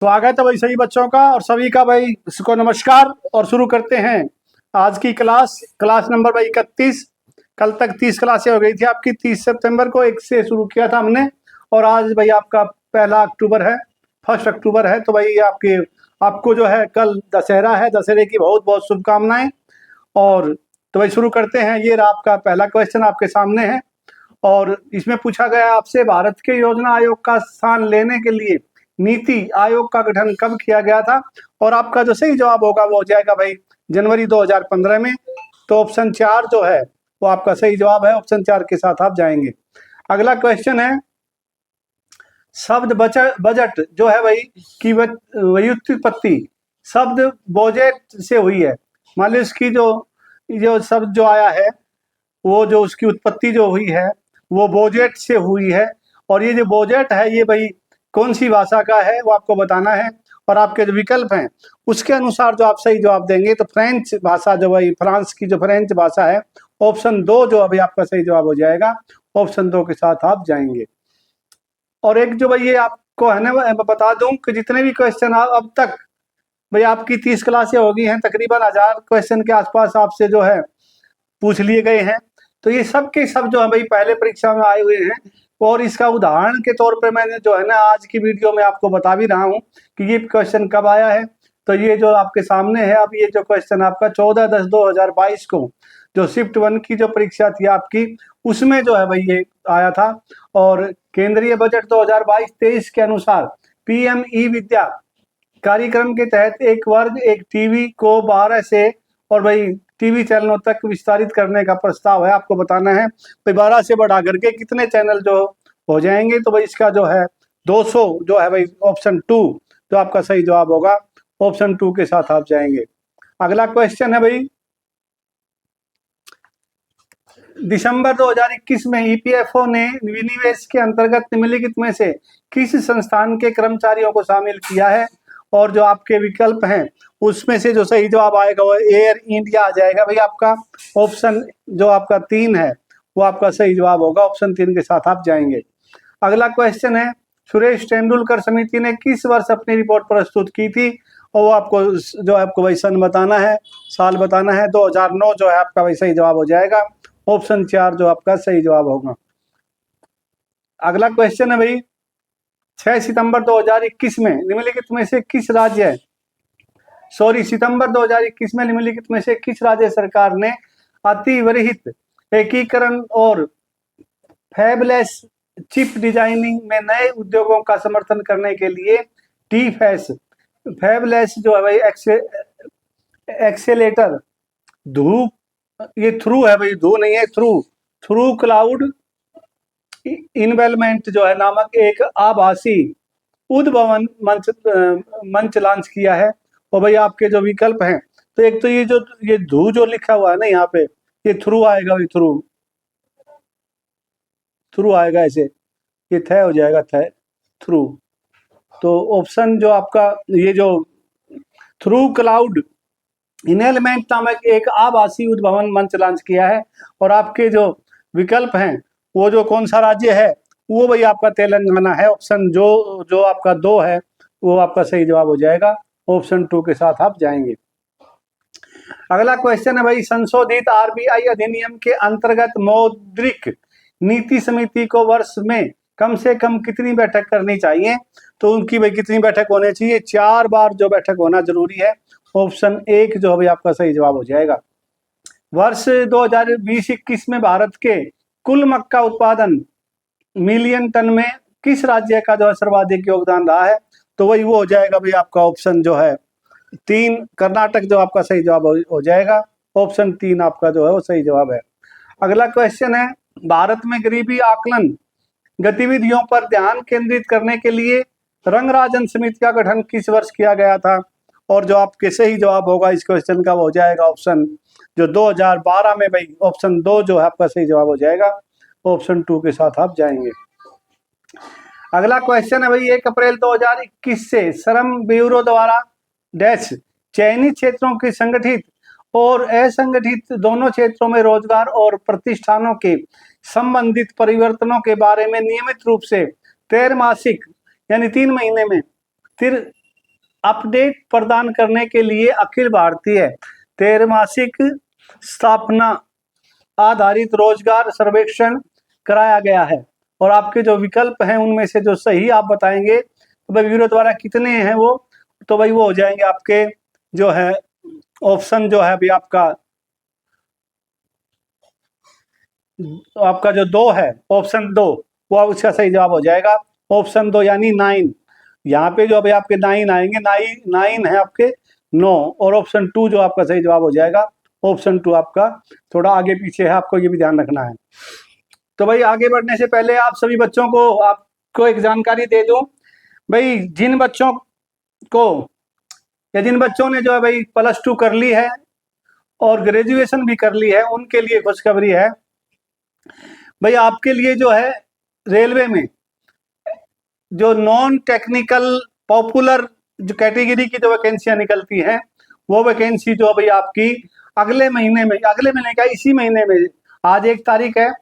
स्वागत है भाई सभी बच्चों का और सभी का भाई इसको नमस्कार। और शुरू करते हैं आज की क्लास नंबर भाई 31। कल तक 30 क्लासें हो गई थी आपकी। 30 सितंबर को एक से शुरू किया था हमने और आज भाई आपका 1 अक्टूबर है, 1 अक्टूबर है। तो भाई आपको जो है कल दशहरा है, दशहरे की बहुत बहुत शुभकामनाएं। और तो भाई शुरू करते हैं। ये रहा आपका पहला क्वेश्चन आपके सामने है और इसमें पूछा गया आपसे भारत के योजना आयोग का स्थान लेने के लिए नीति आयोग का गठन कब किया गया था। और आपका जो सही जवाब होगा वो हो जाएगा भाई जनवरी 2015 में। तो ऑप्शन 4 जो है वो आपका सही जवाब है। ऑप्शन 4 के साथ आप जाएंगे। अगला क्वेश्चन है शब्द बजट जो है भाई की व्युत्पत्ति शब्द बजट से हुई है। मान लो इसकी जो शब्द जो आया है वो जो उसकी उत्पत्ति जो हुई है वो बोजेट से हुई है। और ये जो बोजेट है ये भाई कौन सी भाषा का है वो आपको बताना है। और आपके जो विकल्प हैं उसके अनुसार जो आप सही जवाब देंगे तो फ्रेंच भाषा जो भाई फ्रांस की जो फ्रेंच भाषा है ऑप्शन 2 जो अभी आपका सही जवाब हो जाएगा। ऑप्शन 2 के साथ आप जाएंगे। और एक जो भाई ये आपको है ना बता दूं कि जितने भी क्वेश्चन अब तक भाई आपकी 30 क्लासें हो गई हैं, तकरीबन 1000 क्वेश्चन के आसपास आपसे जो है पूछ लिए गए हैं। तो ये सब के सब जो है भाई पहले परीक्षा में आए हुए हैं। और इसका उदाहरण के तौर पे मैंने जो है ना आज की वीडियो में आपको बता भी रहा हूँ कि ये क्वेश्चन कब आया है। तो ये जो आपके सामने है अब ये जो क्वेश्चन आपका 14/10/2022 को जो शिफ्ट 1 की जो परीक्षा थी आपकी उसमें जो है भाई ये आया था। और केंद्रीय बजट 2022-23 के अनुसार पीएम ई विद्या कार्यक्रम के तहत एक वर्ग एक टीवी को 12 से और भाई टीवी चैनलों तक विस्तारित करने का प्रस्ताव है। आपको बताना है भाई 12 से बढ़ा करके कितने चैनल जो हो जाएंगे। तो भाई इसका जो है 200 जो है भाई ऑप्शन 2 जो आपका सही जवाब होगा। ऑप्शन 2 के साथ आप जाएंगे। अगला क्वेश्चन है भाई दिसंबर 2021 में ईपीएफओ ने विनिवेश के अंतर्गत निम्नलिखित में से किस संस्थान के कर्मचारियों को शामिल किया है। और जो आपके विकल्प हैं उसमें से जो सही जवाब आएगा वो एयर इंडिया आ जाएगा भाई आपका। ऑप्शन जो आपका 3 है वो आपका सही जवाब होगा। ऑप्शन 3 के साथ आप जाएंगे। अगला क्वेश्चन है सुरेश तेंदुलकर समिति ने किस वर्ष अपनी रिपोर्ट प्रस्तुत की थी। और वो आपको जो आपको भाई सन बताना है, साल बताना है। 2009 जो है आपका भाई सही जवाब हो जाएगा। ऑप्शन 4 जो आपका सही जवाब होगा। अगला क्वेश्चन है भाई 6 सितंबर 2021 में निम्नलिखित में से किस राज्य सितंबर 2021 में निम्नलिखित में से किस राज्य सरकार ने अतिवरहित एकीकरण और फैबलेस चिप डिजाइनिंग में नए उद्योगों का समर्थन करने के लिए टीफेस फैबलेस जो है भाई एक्सेलेटर धू ये थ्रू है भाई धू नहीं है थ्रू क्लाउड इन्वेलमेंट जो है नामक एक आभासी उद्भवन मंच लॉन्च किया है। और भाई आपके जो विकल्प हैं तो एक तो ये धू जो लिखा हुआ है ना यहाँ पे ये थ्रू आएगा भाई थ्रू आएगा ऐसे ये थे हो जाएगा थे थ्रू। तो ऑप्शन जो आपका ये जो थ्रू क्लाउड इनेलमेंट नामक एक आभासी उद्भवन मंच लॉन्च किया है। और आपके जो विकल्प हैं वो जो कौन सा राज्य है वो भाई आपका तेलंगाना है। ऑप्शन जो आपका 2 है वो आपका सही जवाब हो जाएगा। ऑप्शन 2 के साथ आप जाएंगे। अगला क्वेश्चन है भाई संशोधित आरबीआई अधिनियम के अंतर्गत मौद्रिक नीति समिति को वर्ष में कम से कम कितनी बैठक करनी चाहिए। तो उनकी भाई कितनी बैठक होनी चाहिए 4 बार जो बैठक होना जरूरी है। ऑप्शन 1 जो भाई आपका सही जवाब हो जाएगा। वर्ष 2020-21 में भारत के कुल मक्का उत्पादन मिलियन टन में किस राज्य का जो है सर्वाधिक योगदान रहा है। तो वही वो हो जाएगा भाई आपका ऑप्शन जो है 3 कर्नाटक जो आपका सही जवाब हो जाएगा। ऑप्शन 3 आपका जो है वो सही जवाब है। अगला क्वेश्चन है भारत में गरीबी आकलन गतिविधियों पर ध्यान केंद्रित करने के लिए रंगराजन समिति का गठन किस वर्ष किया गया था। और जो आपके सही जवाब होगा इस क्वेश्चन का वो हो जाएगा ऑप्शन जो 2012 में भाई ऑप्शन 2 जो है आपका सही जवाब हो जाएगा। ऑप्शन 2 के साथ आप जाएंगे। अगला क्वेश्चन है भाई 1 अप्रैल 2021 से श्रम ब्यूरो द्वारा डैश चयनित क्षेत्रों की संगठित और असंगठित दोनों क्षेत्रों में रोजगार और प्रतिष्ठानों के संबंधित परिवर्तनों के बारे में नियमित रूप से त्रैमासिक यानी 3 महीने में फिर अपडेट प्रदान करने के लिए अखिल भारतीय त्रैमासिक स्थापना आधारित रोजगार सर्वेक्षण कराया गया है। और आपके जो विकल्प हैं उनमें से जो सही आप बताएंगे तो भाई ब्यूरो द्वारा कितने हैं वो, तो भाई वो हो जाएंगे आपके जो है ऑप्शन जो है अभी आपका जो 2 है, ऑप्शन 2 वो उसका सही जवाब हो जाएगा। ऑप्शन 2 यानी 9। यहाँ पे जो अभी आपके 9 आएंगे, 9 है आपके 9, और ऑप्शन 2 जो आपका सही जवाब हो जाएगा। ऑप्शन 2 आपका थोड़ा आगे पीछे है, आपको ये भी ध्यान रखना है। तो भाई आगे बढ़ने से पहले आप सभी बच्चों को आपको एक जानकारी दे दूं, भाई जिन बच्चों को या जिन बच्चों ने जो है भाई +2 कर ली है और ग्रेजुएशन भी कर ली है, उनके लिए खुशखबरी है। भाई आपके लिए जो है रेलवे में जो नॉन टेक्निकल पॉपुलर जो कैटेगरी की जो वैकेंसियां निकलती हैं, वो वैकेंसी जो भाई आपकी अगले महीने का इसी महीने में, आज 1 तारीख है,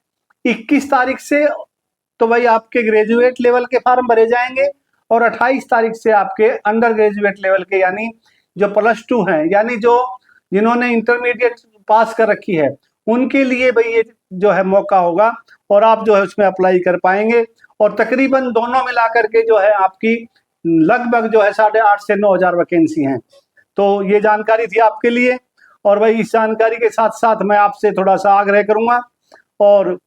21 तारीख से तो भाई आपके ग्रेजुएट लेवल के फॉर्म भरे जाएंगे और 28 तारीख से आपके अंडर ग्रेजुएट लेवल के यानी जो +2 हैं, यानी जो जिन्होंने इंटरमीडिएट पास कर रखी है, उनके लिए भाई ये जो है मौका होगा और आप जो है उसमें अप्लाई कर पाएंगे। और तकरीबन दोनों मिलाकर के जो है आपकी लगभग जो है 8,500 से 9,000 वैकेंसी हैं। तो ये जानकारी थी आपके लिए। और भाई इस जानकारी के साथ साथ मैं आपसे थोड़ा सा आग्रह करूंगा, और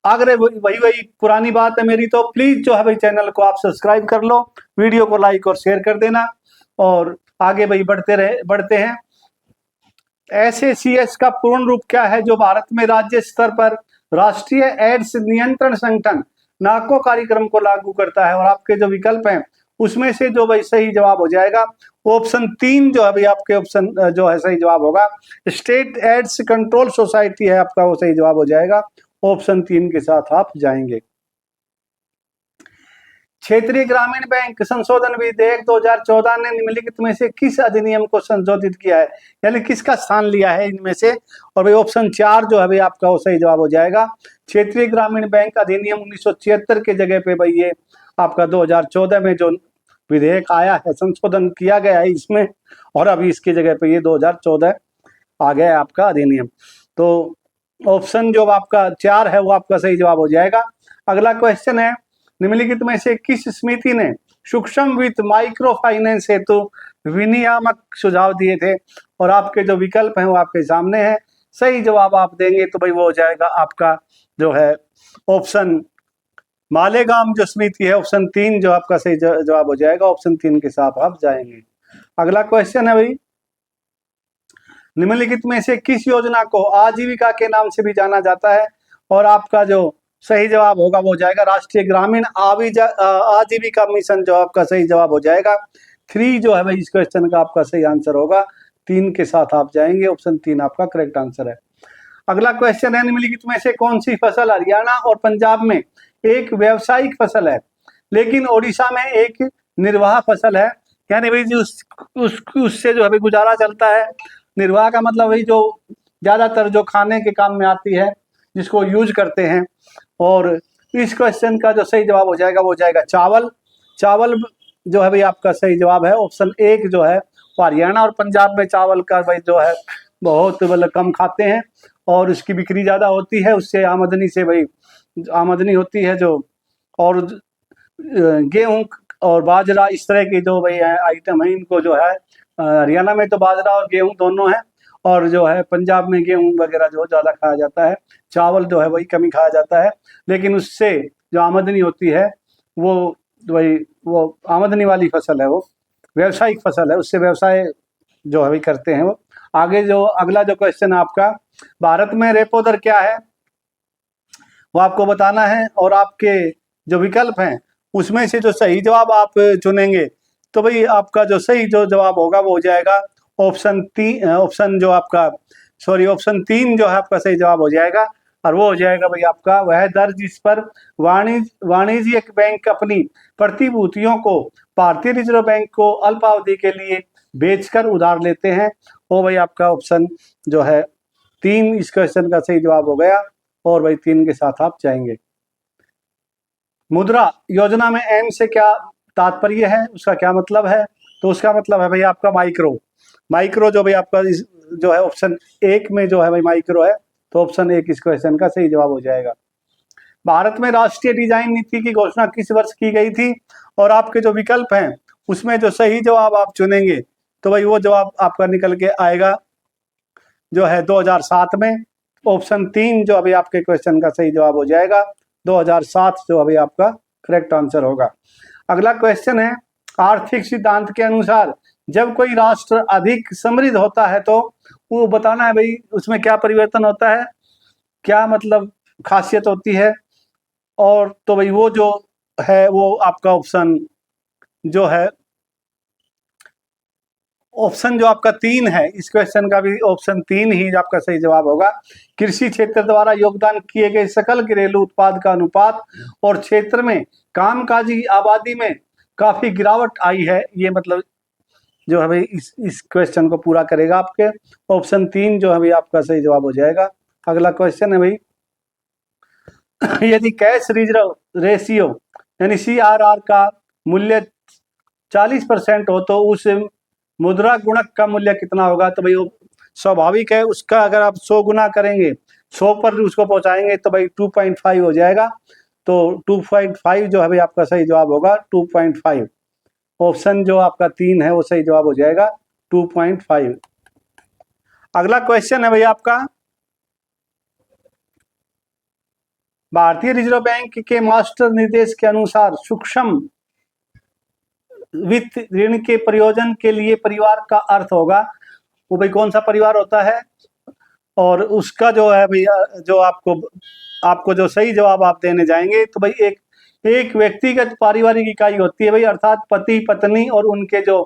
आग्रह वही पुरानी बात है मेरी, तो प्लीज जो है भाई चैनल को आप सब्सक्राइब कर लो, वीडियो को लाइक और शेयर कर देना, और आगे भाई बढ़ते हैं। SACS का पूर्ण रूप क्या है, जो भारत में राज्य स्तर पर राष्ट्रीय एड्स नियंत्रण संगठन नाको कार्यक्रम को लागू करता है। और आपके जो विकल्प हैं उसमें से जो भाई सही जवाब हो जाएगा ऑप्शन 3 जो है भाई आपके ऑप्शन जो है सही जवाब होगा। स्टेट एड्स कंट्रोल सोसाइटी है आपका, वो सही जवाब हो जाएगा। ऑप्शन 3 के साथ आप जाएंगे। क्षेत्रीय ग्रामीण बैंक संशोधन विधेयक 2014 ने निम्नलिखित में से किस अधिनियम को संशोधित किया है, यानी किसका स्थान लिया है इनमें से, और भाई ऑप्शन 4 जो है भाई आपका वो सही जवाब हो जाएगा। क्षेत्रीय ग्रामीण बैंक अधिनियम 1976 के जगह पे भाई ये आपका 2014 में जो विधेयक आया है, संशोधन किया गया है इसमें, और अभी इसकी जगह पे ये 2014 आ गया है आपका अधिनियम। तो ऑप्शन जो आपका 4 है वो आपका सही जवाब हो जाएगा। अगला क्वेश्चन है, निम्नलिखित में से किस समिति ने सूक्ष्म वित्त माइक्रो फाइनेंस हेतु विनियामक सुझाव दिए थे, और आपके जो विकल्प हैं वो आपके सामने हैं। सही जवाब आप देंगे तो भाई वो हो जाएगा आपका जो है ऑप्शन मालेगांव जो समिति है, ऑप्शन 3 जो आपका सही जवाब हो जाएगा। ऑप्शन 3 के साथ आप जाएंगे। अगला क्वेश्चन है भाई, निम्नलिखित में से किस योजना को आजीविका के नाम से भी जाना जाता है, और आपका जो सही जवाब होगा वो जाएगा राष्ट्रीय ग्रामीण आजीविका मिशन, जो आपका सही जवाब हो जाएगा। 3 जो है भाई इस क्वेश्चन का आपका सही आंसर होगा। 3 के साथ आप जाएंगे, ऑप्शन 3 आपका करेक्ट आंसर है। अगला क्वेश्चन है, निम्नलिखित में से कौन सी फसल हरियाणा और पंजाब में एक व्यावसायिक फसल है लेकिन ओडिशा में एक निर्वाह फसल है, यानी भाई उससे जो है गुजारा चलता है। निर्वाह का मतलब वही जो ज्यादातर जो खाने के काम में आती है, जिसको यूज करते हैं। और इस क्वेश्चन का जो सही जवाब हो जाएगा वो जाएगा चावल। चावल जो है भाई आपका सही जवाब है। ऑप्शन 1 जो है हरियाणा और पंजाब में चावल का भाई जो है बहुत मतलब कम खाते हैं और उसकी बिक्री ज्यादा होती है, उससे आमदनी से भाई आमदनी होती है जो। और गेहूं और बाजरा इस तरह की जो भाई आइटम है, इनको जो है हरियाणा में तो बाजरा और गेहूं दोनों है, और जो है पंजाब में गेहूं वगैरह जो ज्यादा खाया जाता है। चावल जो है वही कमी खाया जाता है, लेकिन उससे जो आमदनी होती है वो वही वो आमदनी वाली फसल है, वो व्यवसायिक फसल है, उससे व्यवसाय जो है वही करते हैं वो। आगे जो अगला जो क्वेश्चन है आपका, भारत में रेपो दर क्या है वो आपको बताना है, और आपके जो विकल्प हैं उसमें से जो सही जवाब आप चुनेंगे तो भाई आपका जो सही जो जवाब होगा वो हो जाएगा ऑप्शन 3। ऑप्शन ऑप्शन 3 जो है आपका सही जवाब हो जाएगा, और वो हो जाएगा भाई आपका वह दर जिस पर वाणिज्यिक बैंक अपनी प्रतिभूतियों को भारतीय रिजर्व बैंक को अल्पावधि के लिए बेचकर उधार लेते हैं। वो भाई आपका ऑप्शन जो है 3 इस क्वेश्चन का सही जवाब हो गया, और भाई 3 के साथ आप जाएंगे। मुद्रा योजना में एम से क्या तात्पर्य है, उसका क्या मतलब है, तो उसका मतलब है भाई आपका माइक्रो। माइक्रो जो भाई आपका जो है ऑप्शन एक में जो है भाई माइक्रो है, तो ऑप्शन एक इस क्वेश्चन का सही जवाब हो जाएगा। भारत में राष्ट्रीय डिजाइन नीति की घोषणा किस वर्ष की गई थी? और आपके जो विकल्प हैं उसमें जो सही जवाब आप चुनेंगे तो भाई वो जवाब आपका निकल के आएगा जो है 2007 में। ऑप्शन 3 जो अभी आपके क्वेश्चन का सही जवाब हो जाएगा, 2007 जो अभी आपका करेक्ट आंसर होगा। अगला क्वेश्चन है, आर्थिक सिद्धांत के अनुसार जब कोई राष्ट्र अधिक समृद्ध होता है तो वो बताना है भाई उसमें क्या परिवर्तन होता है, क्या मतलब खासियत होती है। और तो भाई वो जो है वो आपका ऑप्शन जो है ऑप्शन जो आपका 3 है, इस क्वेश्चन का भी ऑप्शन 3 ही आपका सही जवाब होगा। कृषि क्षेत्र द्वारा योगदान किए गए सकल घरेलू उत्पाद का अनुपात और क्षेत्र में कामकाजी आबादी में काफी गिरावट आई है, ये मतलब जो है भाई इस क्वेश्चन को पूरा करेगा आपके। ऑप्शन 3 जो है भाई आपका सही जवाब हो जाएगा। अगला क्वेश्चन है भाई, यदि कैश रिजर्व रेशियो यानी CRR का मूल्य 40% हो तो उस मुद्रा गुणक का मूल्य कितना होगा? तो भाई वो स्वाभाविक है, उसका अगर आप 100 गुना करेंगे, 100 पर उसको पहुंचाएंगे तो भाई 2.5 हो जाएगा। तो 2.5 जो है भाई आपका सही जवाब होगा, 2.5। ऑप्शन जो आपका 3 है वो सही जवाब हो जाएगा, 2.5। अगला क्वेश्चन है भाई आपका, भारतीय रिजर्व बैंक के मास्टर निर्देश के अनुसार सूक्ष्म वित्त ऋण के प्रयोजन के लिए परिवार का अर्थ होगा, वो भाई कौन सा परिवार होता है? और उसका जो है भैया जो आपको जो सही जवाब आप देने जाएंगे तो भाई एक व्यक्तिगत पारिवारिक इकाई होती है भाई, अर्थात पति पत्नी और उनके जो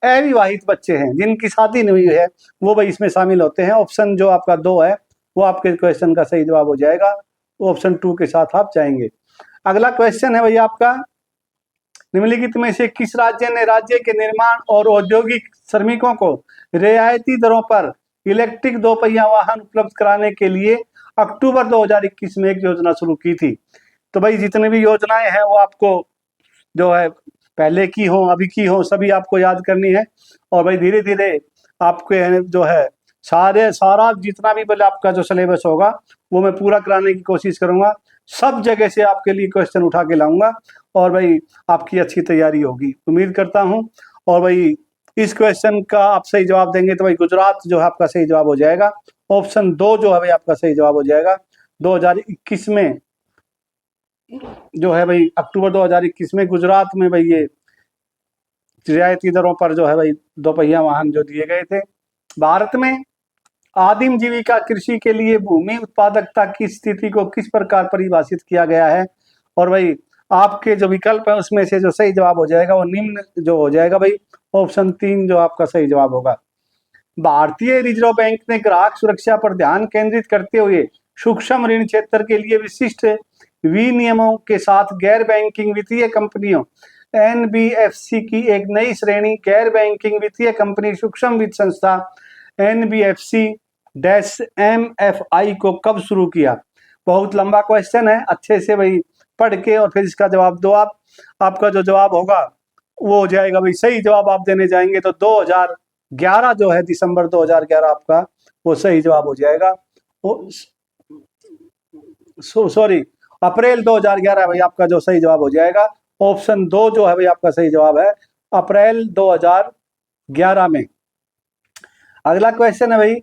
अविवाहित बच्चे हैं जिनकी शादी नहीं हुई है वो भाई इसमें शामिल होते हैं। ऑप्शन जो आपका 2 है वो आपके क्वेश्चन का सही जवाब हो जाएगा, ऑप्शन 2 के साथ आप जाएंगे। अगला क्वेश्चन है भाई आपका, निम्नलिखित में से किस राज्य ने राज्य के निर्माण और औद्योगिक श्रमिकों को रियायती दरों पर इलेक्ट्रिक 2 पहिया वाहन उपलब्ध कराने के लिए अक्टूबर 2021 में एक योजना शुरू की थी? तो भाई जितनी भी योजनाएं हैं वो आपको जो है पहले की हो अभी की हो सभी आपको याद करनी है। और भाई धीरे धीरे आपके जो है सारा जितना भी पहले आपका जो सिलेबस होगा वो मैं पूरा कराने की कोशिश करूंगा, सब जगह से आपके लिए क्वेश्चन उठा के लाऊंगा और भाई आपकी अच्छी तैयारी होगी उम्मीद करता हूं। और भाई इस क्वेश्चन का आप सही जवाब देंगे तो भाई गुजरात जो है आपका सही जवाब हो जाएगा, ऑप्शन 2 जो है भाई आपका सही जवाब हो जाएगा। 2021 में जो है भाई अक्टूबर 2021 में गुजरात में भाई ये रियायती दरों पर जो है भाई 2 पहिया वाहन जो दिए गए थे। भारत में आदिम जीविका कृषि के लिए भूमि उत्पादकता की स्थिति को किस प्रकार परिभाषित किया गया है? और भाई आपके जो विकल्प है उसमें से जो सही जवाब हो जाएगा वो निम्न जो हो जाएगा भाई, ऑप्शन 3 जो आपका सही जवाब होगा। भारतीय रिजर्व बैंक ने ग्राहक सुरक्षा पर ध्यान केंद्रित करते हुए सूक्ष्म ऋण क्षेत्र के लिए विशिष्ट विनियमों के साथ गैर बैंकिंग वित्तीय कंपनियों NBFC की एक नई श्रेणी गैर बैंकिंग वित्तीय कंपनी सूक्ष्म वित्त संस्था NBFC-MFI को कब शुरू किया? बहुत लंबा क्वेश्चन है, अच्छे से भाई पढ़ के और फिर इसका जवाब दो आप। आपका जो जवाब होगा वो हो जाएगा भाई, सही जवाब आप देने जाएंगे तो 2011 जो है दिसंबर 2011 आपका वो सही जवाब हो जाएगा। सॉरी अप्रैल 2011 भाई आपका जो सही जवाब हो जाएगा, ऑप्शन 2 जो है भाई आपका सही जवाब है, अप्रैल 2011 में। अगला क्वेश्चन है भाई,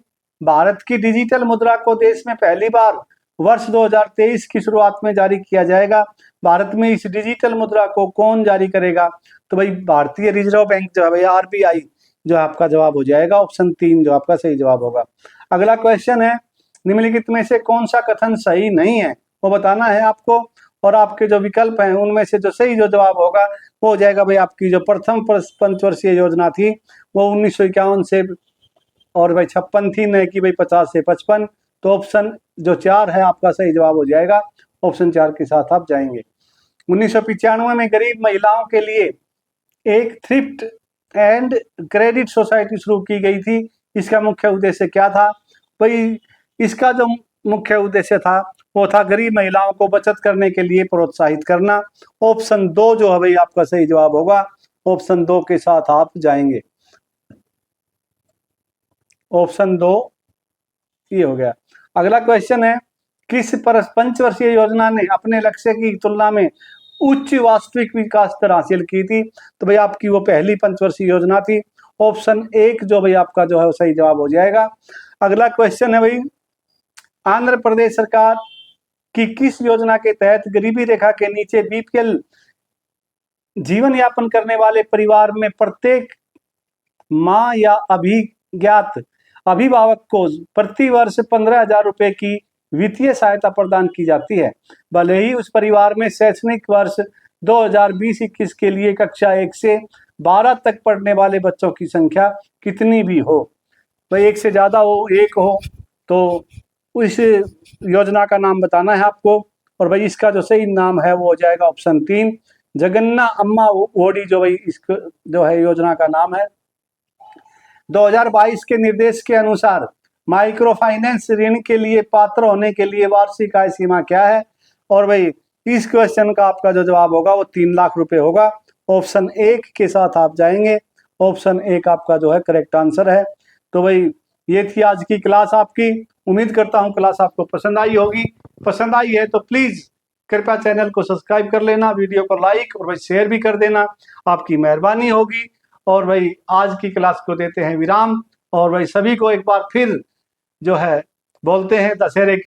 भारत की डिजिटल मुद्रा को देश में पहली बार वर्ष 2023 की शुरुआत में जारी किया जाएगा। भारत में इस डिजिटल मुद्रा को कौन जारी करेगा? तो भाई भारतीय रिजर्व बैंक जो है भाई RBI जो आपका जवाब हो जाएगा, ऑप्शन 3 जो आपका सही जवाब होगा। अगला क्वेश्चन है, निम्नलिखित में से कौन सा कथन सही नहीं है वो बताना है आपको, और आपके जो विकल्प हैं उनमें से जो सही जो जवाब होगा वो हो जाएगा भाई आपकी जो प्रथम पंचवर्षीय योजना थी वो 1951 से और भाई 56 थी, न कि भाई 50 से 55। तो ऑप्शन जो 4 है आपका सही जवाब हो जाएगा, ऑप्शन 4 के साथ आप जाएंगे। 1995 में गरीब महिलाओं के लिए एक थ्रिफ्ट एंड क्रेडिट सोसाइटी शुरू की गई थी, इसका मुख्य उद्देश्य क्या था? भाई इसका जो मुख्य उद्देश्य था वो था गरीब महिलाओं को बचत करने के लिए प्रोत्साहित करना। ऑप्शन 2 जो है भाई आपका सही जवाब होगा, ऑप्शन 2 के साथ आप जाएंगे। ऑप्शन 2 ये हो गया। अगला क्वेश्चन है, किस पंचवर्षीय योजना ने अपने लक्ष्य की तुलना में उच्च वास्तविक विकास दर हासिल की थी? तो भाई आपकी वो पहली पंचवर्षीय योजना थी। ऑप्शन 1 जो भाई आपका जो है वो सही जवाब हो जाएगा। अगला क्वेश्चन है भाई, आंध्र प्रदेश सरकार की किस योजना के तहत गरीबी रेखा के नीचे बीपीएल जीवन यापन करने वाले परिवार में प्रत्येक मां या अभिज्ञात अभिभावक को प्रति वर्ष 15,000 रुपए की वित्तीय सहायता प्रदान की जाती है, भले ही उस परिवार में शैक्षणिक वर्ष 2020-21 के लिए कक्षा 1 से 12 तक पढ़ने वाले बच्चों की संख्या कितनी भी हो? भाई 1 से ज्यादा हो, 1 हो, तो उस योजना का नाम बताना है आपको। और भाई इसका जो सही नाम है वो हो जाएगा ऑप्शन 3, जगन्ना अम्मा ओडी, जो भाई इसको जो है योजना का नाम है। 2022 के निर्देश के अनुसार माइक्रो फाइनेंस ऋण के लिए पात्र होने के लिए वार्षिक आय सीमा क्या है? और भाई इस क्वेश्चन का आपका जो जवाब होगा वो 3 लाख रुपए होगा। ऑप्शन 1 के साथ आप जाएंगे। ऑप्शन 1 आपका जो है करेक्ट आंसर है। तो भाई ये थी आज की क्लास आपकी। उम्मीद करता हूँ क्लास आपको पसंद आई होगी। पसंद आई है तो प्लीज कृपया चैनल को सब्सक्राइब कर लेना, वीडियो को लाइक और भाई शेयर भी कर देना, आपकी मेहरबानी होगी। और भाई आज की क्लास को देते हैं विराम। और भाई सभी को एक बार फिर जो है बोलते हैं दशहरे